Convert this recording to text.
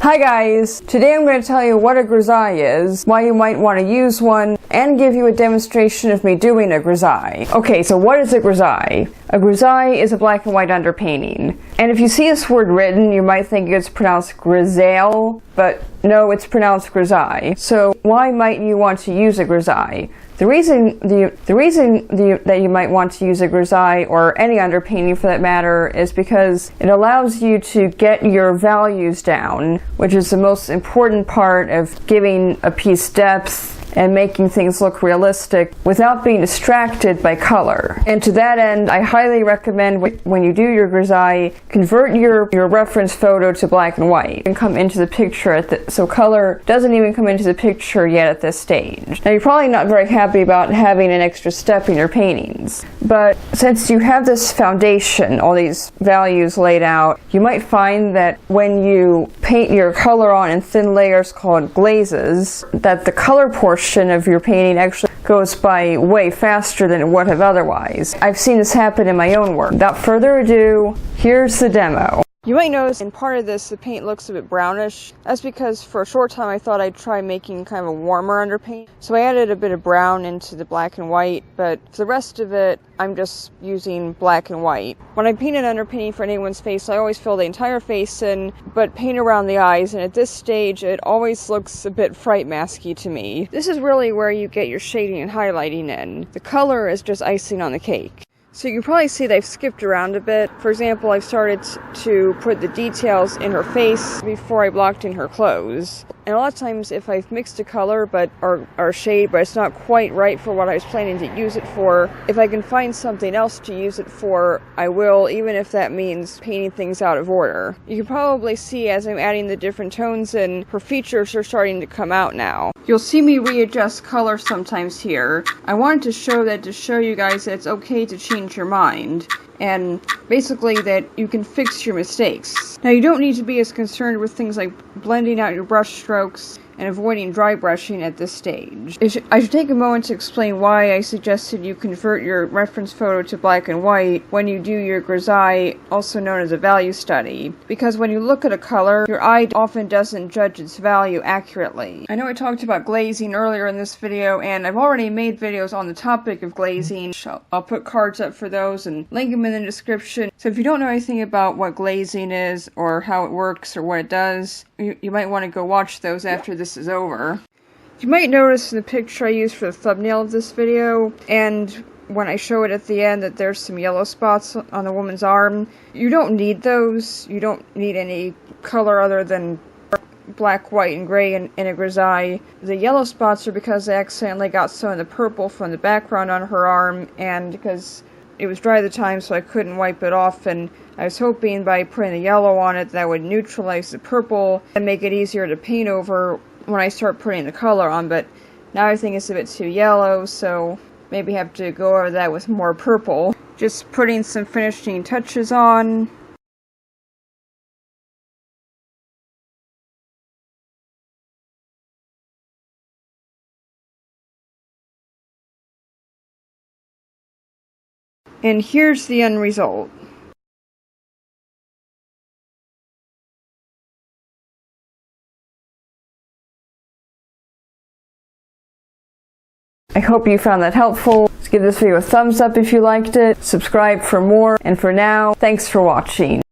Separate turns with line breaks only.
Hi guys! Today I'm going to tell you what a grisaille is, why you might want to use one, and give you a demonstration of me doing a grisaille. Okay, so what is a grisaille? A grisaille is a black and white underpainting. And if you see this word written, you might think it's pronounced grisaille, but no, it's pronounced grisaille. So why might you want to use a grisaille? The reason that you might want to use a grisaille, or any underpainting for that matter, is because it allows you to get your values down, which is the most important part of giving a piece depth and making things look realistic without being distracted by color. And to that end, I highly recommend when you do your grisaille, convert your reference photo to black and white and come into the picture so color doesn't even come into the picture yet at this stage. Now you're probably not very happy about having an extra step in your paintings, but since you have this foundation, all these values laid out, you might find that when you paint your color on in thin layers called glazes, that the color portion of your painting actually goes by way faster than it would have otherwise. I've seen this happen in my own work. Without further ado, here's the demo. You might notice in part of this the paint looks a bit brownish. That's because for a short time I thought I'd try making kind of a warmer underpaint. So I added a bit of brown into the black and white, but for the rest of it I'm just using black and white. When I paint an underpainting for anyone's face, I always fill the entire face in, but paint around the eyes, and at this stage it always looks a bit fright masky to me. This is really where you get your shading and highlighting in. The color is just icing on the cake. So you can probably see that I've skipped around a bit. For example, I've started to put the details in her face before I blocked in her clothes. And a lot of times if I've mixed a color or shade, but it's not quite right for what I was planning to use it for, if I can find something else to use it for, I will, even if that means painting things out of order. You can probably see as I'm adding the different tones in, her features are starting to come out now. You'll see me readjust color sometimes here. I wanted to show you guys that it's okay to change your mind, and basically that you can fix your mistakes. Now you don't need to be as concerned with things like blending out your brush strokes and avoiding dry brushing at this stage. I should take a moment to explain why I suggested you convert your reference photo to black and white when you do your grisaille, also known as a value study. Because when you look at a color, your eye often doesn't judge its value accurately. I know I talked about glazing earlier in this video, and I've already made videos on the topic of glazing. I'll put cards up for those and link them in the description. So if you don't know anything about what glazing is, or how it works, or what it does, you might want to go watch those after this is over. You might notice in the picture I used for the thumbnail of this video, and when I show it at the end, that there's some yellow spots on the woman's arm. You don't need those. You don't need any color other than black, white, and gray in a grisaille. The yellow spots are because I accidentally got some of the purple from the background on her arm, and because it was dry at the time, so I couldn't wipe it off, and I was hoping by putting the yellow on it that would neutralize the purple and make it easier to paint over when I start putting the color on, but now I think it's a bit too yellow, so maybe have to go over that with more purple. Just putting some finishing touches on. And here's the end result. I hope you found that helpful. Give this video a thumbs up if you liked it, subscribe for more, and for now, thanks for watching.